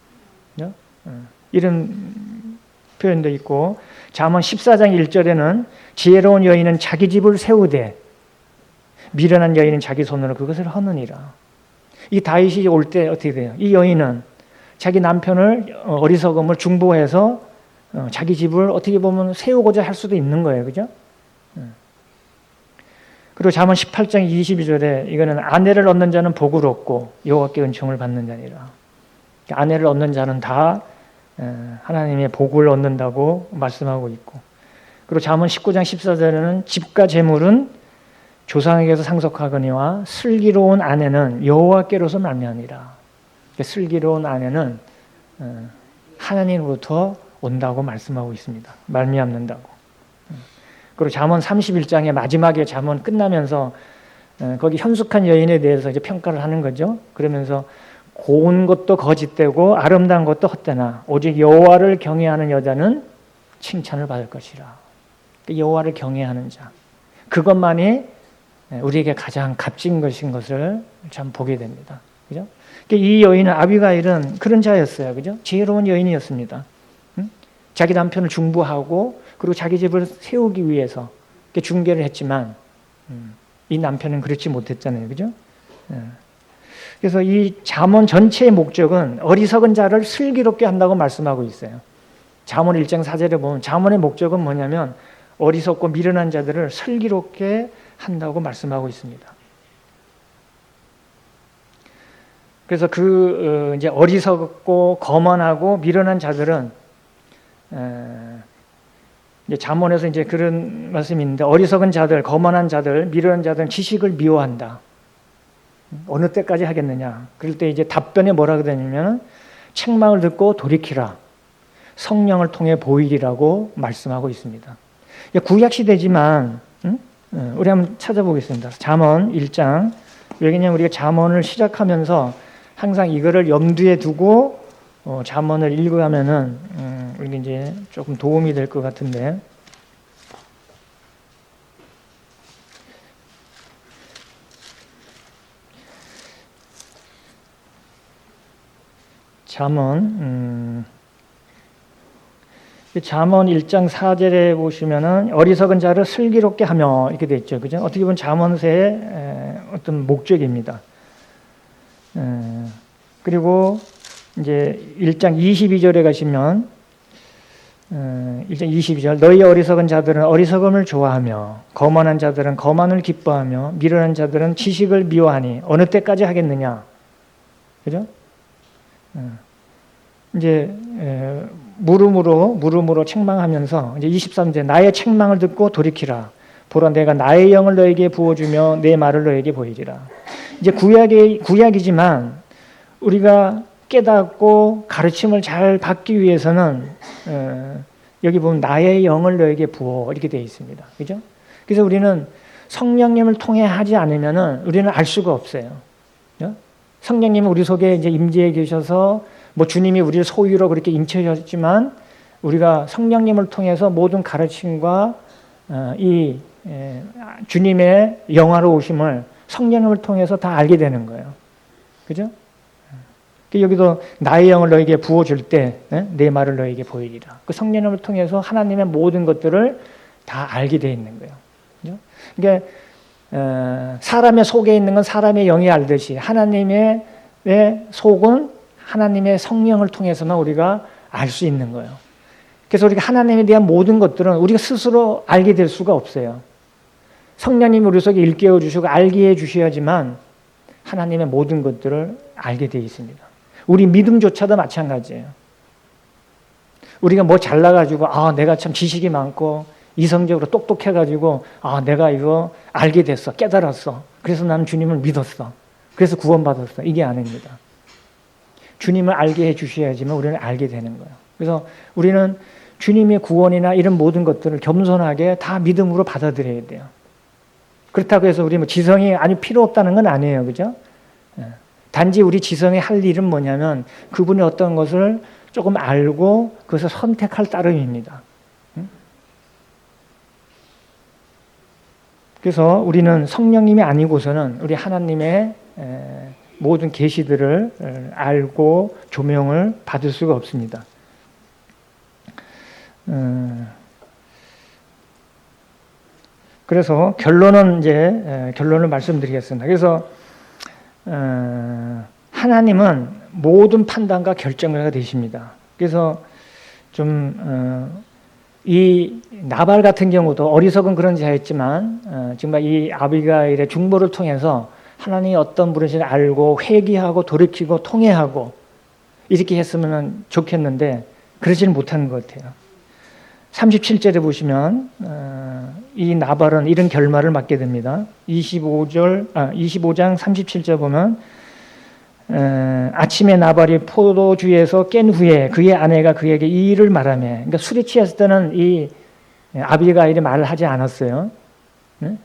이런 표현도 있고 잠언 14장 1절에는 지혜로운 여인은 자기 집을 세우되 미련한 여인은 자기 손으로 그것을 허느니라. 이 다윗이 올 때 어떻게 돼요? 이 여인은 자기 남편을 어리석음을 중보해서 자기 집을 어떻게 보면 세우고자 할 수도 있는 거예요. 그죠? 그리고 잠언 18장 22절에 이거는 아내를 얻는 자는 복을 얻고 여호와께 은총을 받는 자니라. 아내를 얻는 자는 다 하나님의 복을 얻는다고 말씀하고 있고, 그리고 잠언 19장 14절에는 집과 재물은 조상에게서 상속하거니와 슬기로운 아내는 여호와께로서 말미암으니라. 슬기로운 아내는 하나님으로부터 온다고 말씀하고 있습니다. 말미암는다고. 그리고 잠언 31장의 마지막에 잠언 끝나면서 거기 현숙한 여인에 대해서 이제 평가를 하는 거죠. 그러면서 고운 것도 거짓되고 아름다운 것도 헛되나 오직 여호와를 경외하는 여자는 칭찬을 받을 것이라. 여호와를 경외하는 자, 그것만이 우리에게 가장 값진 것인 것을 참 보게 됩니다. 그죠? 이 여인은 아비가일은 그런 자였어요. 그죠? 지혜로운 여인이었습니다. 자기 남편을 중보하고 그리고 자기 집을 세우기 위해서 중개를 했지만 이 남편은 그렇지 못했잖아요. 그죠? 그래서 이 잠언 전체의 목적은 어리석은 자를 슬기롭게 한다고 말씀하고 있어요. 잠언 1장 4절에 보면 잠언의 목적은 뭐냐면 어리석고 미련한 자들을 슬기롭게 한다고 말씀하고 있습니다. 그래서 이제 어리석고 거만하고 미련한 자들은 이제 잠언에서 이제 그런 말씀이 있는데 어리석은 자들, 거만한 자들, 미련한 자들은 지식을 미워한다. 어느 때까지 하겠느냐. 그럴 때 이제 답변에 뭐라 그러냐면 책망을 듣고 돌이키라. 성령을 통해 보이리라고 말씀하고 있습니다. 구약 시대지만 우리 한번 찾아보겠습니다. 잠언 1장. 왜냐하면 우리가 잠언을 시작하면서 항상 이거를 염두에 두고 잠언을 읽어가면은 우리 이제 조금 도움이 될 것 같은데. 잠언 1장 4절에 보시면은 어리석은 자를 슬기롭게 하며 이렇게 돼 있죠. 그죠? 어떻게 보면 잠언서의 어떤 목적입니다. 그리고 이제 1장 22절에 가시면 1장 22절 너희 어리석은 자들은 어리석음을 좋아하며 거만한 자들은 거만을 기뻐하며 미련한 자들은 지식을 미워하니 어느 때까지 하겠느냐. 그죠? 이제 물음으로 책망하면서 이제 23절 나의 책망을 듣고 돌이키라. 보라 내가 나의 영을 너에게 부어주며 내 말을 너에게 보이리라. 이제 구약이지만 우리가 깨닫고 가르침을 잘 받기 위해서는 여기 보면 나의 영을 너에게 부어 이렇게 되어 있습니다. 그죠? 그래서 우리는 성령님을 통해 하지 않으면은 우리는 알 수가 없어요. 그죠? 성령님은 우리 속에 이제 임재해 계셔서 뭐 주님이 우리를 소유로 그렇게 인쳐주셨지만 우리가 성령님을 통해서 모든 가르침과 이 주님의 영화로우심을 성령님을 통해서 다 알게 되는 거예요. 그죠? 여기도 나의 영을 너에게 부어줄 때 내 말을 너에게 보이리라. 그 성령님을 통해서 하나님의 모든 것들을 다 알게 돼 있는 거예요. 그죠? 그러니까 사람의 속에 있는 건 사람의 영이 알듯이 하나님의 속은 하나님의 성령을 통해서만 우리가 알 수 있는 거예요. 그래서 우리가 하나님에 대한 모든 것들은 우리가 스스로 알게 될 수가 없어요. 성령님이 우리 속에 일깨워 주시고 알게 해 주셔야지만 하나님의 모든 것들을 알게 되어 있습니다. 우리 믿음조차도 마찬가지예요. 우리가 뭐 잘나가지고 내가 참 지식이 많고 이성적으로 똑똑해가지고 내가 이거 알게 됐어. 깨달았어. 그래서 나는 주님을 믿었어. 그래서 구원받았어. 이게 아닙니다. 주님을 알게 해 주셔야지만 우리는 알게 되는 거예요. 그래서 우리는 주님의 구원이나 이런 모든 것들을 겸손하게 다 믿음으로 받아들여야 돼요. 그렇다고 해서 우리 지성이 아니 필요 없다는 건 아니에요. 그죠? 단지 우리 지성이 할 일은 뭐냐면 그분이 어떤 것을 조금 알고 그것을 선택할 따름입니다. 그래서 우리는 성령님이 아니고서는 우리 하나님의 모든 계시들을 알고 조명을 받을 수가 없습니다. 그래서 결론을 말씀드리겠습니다. 그래서 하나님은 모든 판단과 결정을 되십니다. 그래서 이 나발 같은 경우도 어리석은 그런 자였지만 정말 이 아비가일의 중보를 통해서 하나님이 어떤 분이신지 알고 회개하고 돌이키고 통회하고 이렇게 했으면 좋겠는데 그러지는 못하는 것 같아요. 37절에 보시면 이 나발은 이런 결말을 맞게 됩니다. 25장 37절 보면 아침에 나발이 포도주에서 깬 후에 그의 아내가 그에게 이 일을 말하며, 그러니까 술이 취했을 때는 이 아비가일이 말을 하지 않았어요.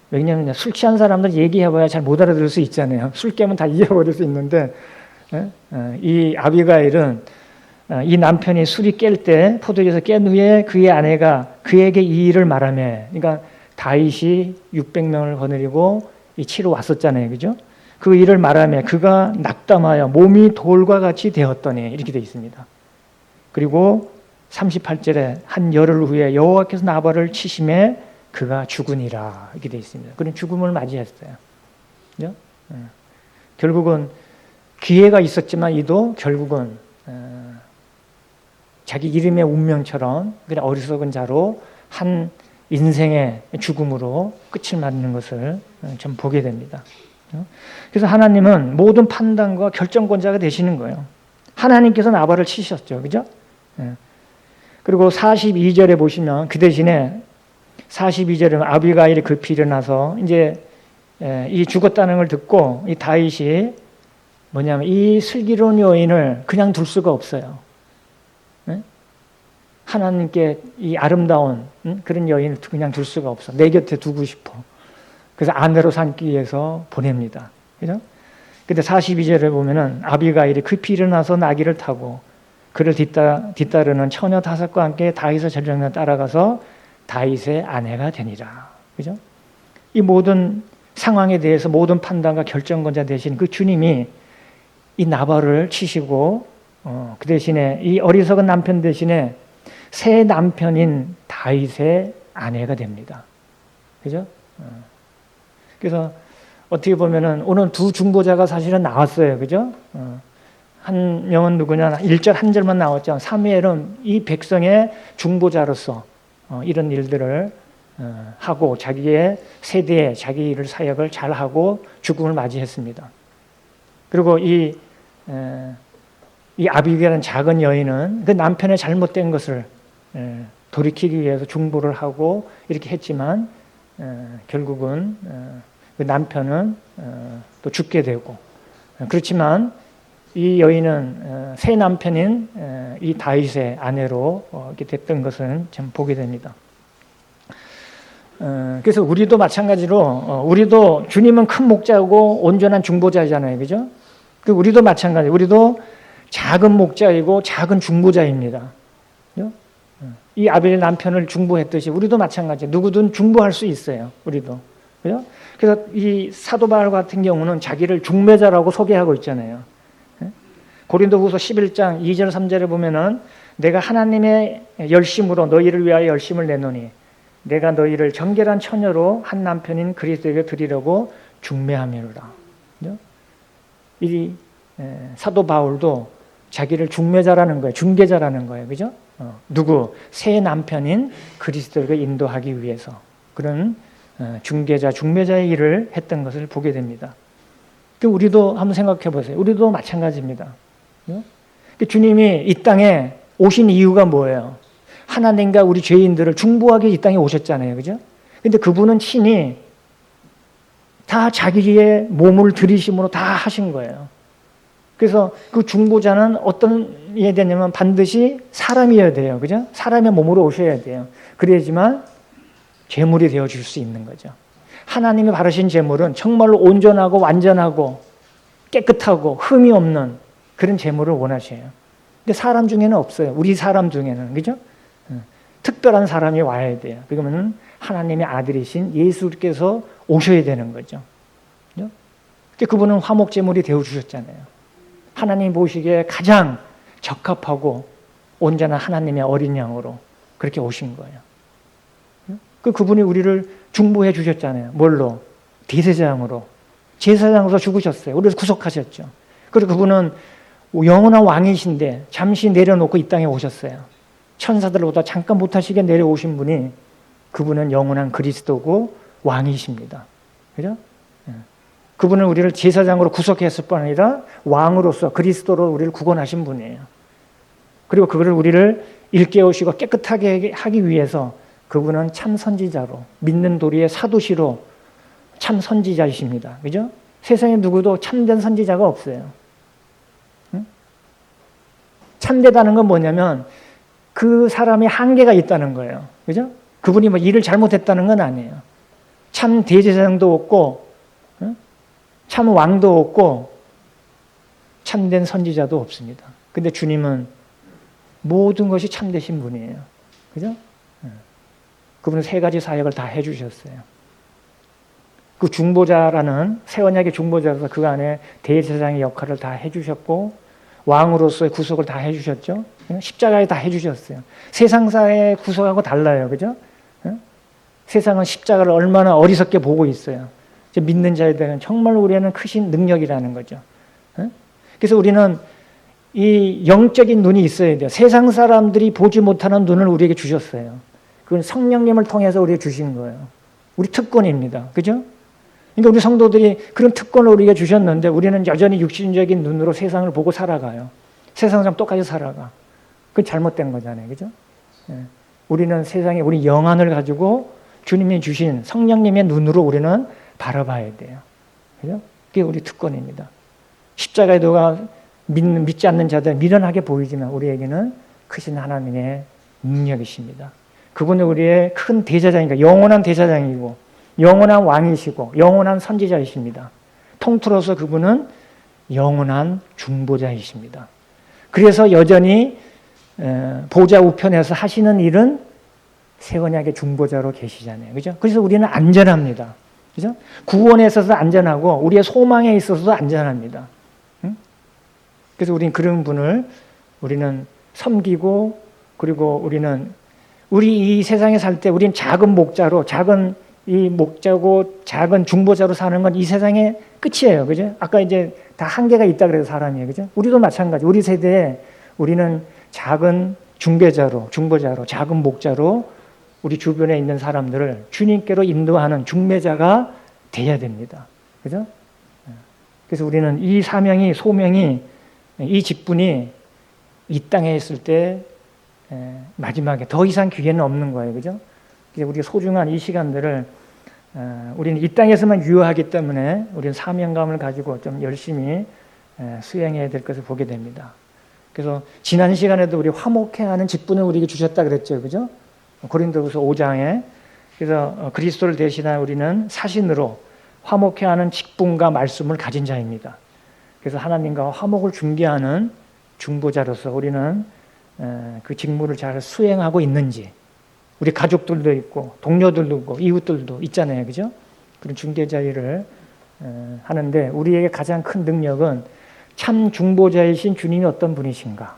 왜냐하면 술 취한 사람들 얘기해봐야 잘 못 알아들을 수 있잖아요. 술 깨면 다 잊어버릴 수 있는데 이 아비가일은 이 남편이 술이 깰 때 포도주에서 깬 후에 그의 아내가 그에게 이 일을 말하며, 그러니까 다윗이 600명을 거느리고 치러 왔었잖아요. 그죠? 그 일을 말하며 그가 낙담하여 몸이 돌과 같이 되었더니 이렇게 되어 있습니다. 그리고 38절에 한 열흘 후에 여호와께서 나발을 치심에 그가 죽으니라 이렇게 되어 있습니다. 그런 죽음을 맞이했어요. 그죠? 결국은 기회가 있었지만 이도 결국은 자기 이름의 운명처럼 그냥 어리석은 자로 한 인생의 죽음으로 끝을 맞는 것을 좀 보게 됩니다. 그래서 하나님은 모든 판단과 결정권자가 되시는 거예요. 하나님께서 나발을 치셨죠. 그죠? 그리고 42절에 보시면 그 대신에 42절에 아비가일이 급히 일어나서 이제 이 죽었다는 걸 듣고 이 다윗이 뭐냐면 이 슬기로운 여인을 그냥 둘 수가 없어요. 하나님께 이 아름다운 그런 여인을 그냥 둘 수가 없어. 내 곁에 두고 싶어. 그래서 아내로 삼기 위해서 보냅니다. 그죠? 근데 42절에 보면은 아비가일이 급히 일어나서 나귀를 타고 그를 뒤따르는 처녀 5과 함께 다윗의 전령에 따라가서 다윗의 아내가 되니라. 그죠? 이 모든 상황에 대해서 모든 판단과 결정권자 되신 그 주님이 이 나발을 치시고 그 대신에 이 어리석은 남편 대신에 새 남편인 다윗의 아내가 됩니다. 그죠? 그래서 어떻게 보면은 오늘 두 중보자가 사실은 나왔어요. 그죠? 한 명은 누구냐? 1절 한 절만 나왔죠. 사무엘은 이 백성의 중보자로서 이런 일들을 하고 자기의 세대에 자기 일 사역을 잘하고 죽음을 맞이했습니다. 그리고 이 아비게라는 작은 여인은 그 남편의 잘못된 것을 돌이키기 위해서 중보를 하고 이렇게 했지만 결국은 그 남편은 또 죽게 되고 그렇지만 이 여인은 새 남편인 이 다윗의 아내로 이렇게 됐던 것은 참 보게 됩니다. 그래서 우리도 마찬가지로 우리도 주님은 큰 목자고 온전한 중보자잖아요. 그죠? 우리도 마찬가지. 우리도 작은 목자이고 작은 중보자입니다. 그죠? 이 아벨 남편을 중보했듯이 우리도 마찬가지. 누구든 중보할 수 있어요. 우리도. 그죠? 그래서 이 사도 바울 같은 경우는 자기를 중매자라고 소개하고 있잖아요. 고린도후서 11장 2절 3절에 보면은 내가 하나님의 열심으로 너희를 위하여 열심을 내노니 내가 너희를 정결한 처녀로 한 남편인 그리스도에게 드리려고 중매하미로라. 이 사도 바울도 자기를 중매자라는 거예요. 중개자라는 거예요. 그죠? 누구? 새 남편인 그리스도에게 인도하기 위해서 그런 중개자, 중매자의 일을 했던 것을 보게 됩니다. 우리도 한번 생각해 보세요. 우리도 마찬가지입니다. 주님이 이 땅에 오신 이유가 뭐예요? 하나님과 우리 죄인들을 중보하기 이 땅에 오셨잖아요. 그죠? 근데 그분은 친히 다 자기의 몸을 들이심으로 다 하신 거예요. 그래서 그 중보자는 어떤 게 되냐면 반드시 사람이어야 돼요. 그죠? 사람의 몸으로 오셔야 돼요. 그래야지만 제물이 되어 줄 수 있는 거죠. 하나님이 바르신 제물은 정말로 온전하고 완전하고 깨끗하고 흠이 없는 그런 제물을 원하셔요. 근데 사람 중에는 없어요. 우리 사람 중에는. 그죠? 특별한 사람이 와야 돼요. 그러면 하나님의 아들이신 예수께서 오셔야 되는 거죠. 그죠? 그분은 화목제물이 되어 주셨잖아요. 하나님 보시기에 가장 적합하고 온전한 하나님의 어린 양으로 그렇게 오신 거예요. 그분이 우리를 중보해 주셨잖아요. 뭘로? 대제사장으로. 제사장으로 죽으셨어요. 우리를 구속하셨죠. 그리고 그분은 영원한 왕이신데 잠시 내려놓고 이 땅에 오셨어요. 천사들보다 잠깐 못하시게 내려오신 분이 그분은 영원한 그리스도고 왕이십니다. 그죠? 그분은 우리를 제사장으로 구속했을 뿐 아니라 왕으로서 그리스도로 우리를 구원하신 분이에요. 그리고 그거를 우리를 일깨우시고 깨끗하게 하기 위해서 그분은 참 선지자로 믿는 도리의 사도시로 참 선지자이십니다. 그죠? 세상에 누구도 참된 선지자가 없어요. 응? 참되다는 건 뭐냐면 그 사람의 한계가 있다는 거예요. 그죠? 그분이 뭐 일을 잘못했다는 건 아니에요. 참 대제사장도 없고 참 왕도 없고 참된 선지자도 없습니다. 근데 주님은 모든 것이 참되신 분이에요. 그죠? 그분은 3가지 사역을 다 해주셨어요. 그 중보자라는 새 언약의 중보자로서 그 안에 대제사장의 역할을 다 해주셨고 왕으로서의 구속을 다 해주셨죠. 십자가에 다 해주셨어요. 세상사의 구속하고 달라요. 그죠? 세상은 십자가를 얼마나 어리석게 보고 있어요. 믿는 자들은 정말 우리는 크신 능력이라는 거죠. 그래서 우리는 이 영적인 눈이 있어야 돼요. 세상 사람들이 보지 못하는 눈을 우리에게 주셨어요. 그건 성령님을 통해서 우리에게 주신 거예요. 우리 특권입니다. 그죠? 그러니까 우리 성도들이 그런 특권을 우리에게 주셨는데 우리는 여전히 육신적인 눈으로 세상을 보고 살아가요. 세상 사람 똑같이 살아가. 그건 잘못된 거잖아요. 그죠? 우리는 세상에 우리 영안을 가지고 주님이 주신 성령님의 눈으로 우리는 바라봐야 돼요. 그죠? 그게 우리 특권입니다. 십자가의 도가 믿지 않는 자들 미련하게 보이지만 우리에게는 크신 하나님의 능력이십니다. 그분은 우리의 큰 대제사장이니까 영원한 대제사장이고 영원한 왕이시고 영원한 선지자이십니다. 통틀어서 그분은 영원한 중보자이십니다. 그래서 여전히 보좌 우편에서 하시는 일은 새 언약의 중보자로 계시잖아요. 그죠? 그래서 우리는 안전합니다. 그죠? 구원에 있어서 안전하고 우리의 소망에 있어서도 안전합니다. 응? 그래서 우리는 그런 분을 우리는 섬기고 그리고 우리 이 세상에 살 때 우리는 작은 목자로 작은 이 목자고 작은 중보자로 사는 건 이 세상의 끝이에요. 그죠? 아까 이제 다 한계가 있다 그래서 사람이에요. 그죠? 우리도 마찬가지. 우리 세대에 우리는 작은 중보자로 작은 목자로 우리 주변에 있는 사람들을 주님께로 인도하는 중매자가 돼야 됩니다. 그죠? 그래서 우리는 이 사명이, 소명이, 이 직분이 이 땅에 있을 때 마지막에 더 이상 기회는 없는 거예요. 그죠? 우리 소중한 이 시간들을 우리는 이 땅에서만 유효하기 때문에 우리는 사명감을 가지고 좀 열심히 수행해야 될 것을 보게 됩니다. 그래서 지난 시간에도 우리 화목해야 하는 직분을 우리에게 주셨다 그랬죠. 그죠? 고린도후서 5장에 그래서 그리스도를 대신한 우리는 사신으로 화목해야 하는 직분과 말씀을 가진 자입니다. 그래서 하나님과 화목을 중개하는 중보자로서 우리는 그 직무를 잘 수행하고 있는지 우리 가족들도 있고 동료들도 있고 이웃들도 있잖아요. 그죠? 그런 중개자 일을 하는데 우리에게 가장 큰 능력은 참 중보자이신 주님이 어떤 분이신가?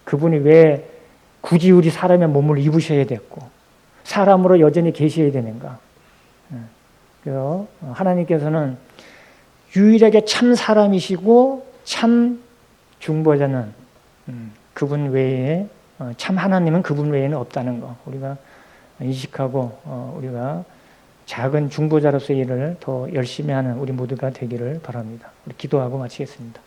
그분이 왜 굳이 우리 사람의 몸을 입으셔야 됐고 사람으로 여전히 계셔야 되는가? 그래서 하나님께서는 유일하게 참 사람이시고 참 중보자는 그분 외에 참 하나님은 그분 외에는 없다는 거 우리가 인식하고 우리가 작은 중보자로서의 일을 더 열심히 하는 우리 모두가 되기를 바랍니다. 우리 기도하고 마치겠습니다.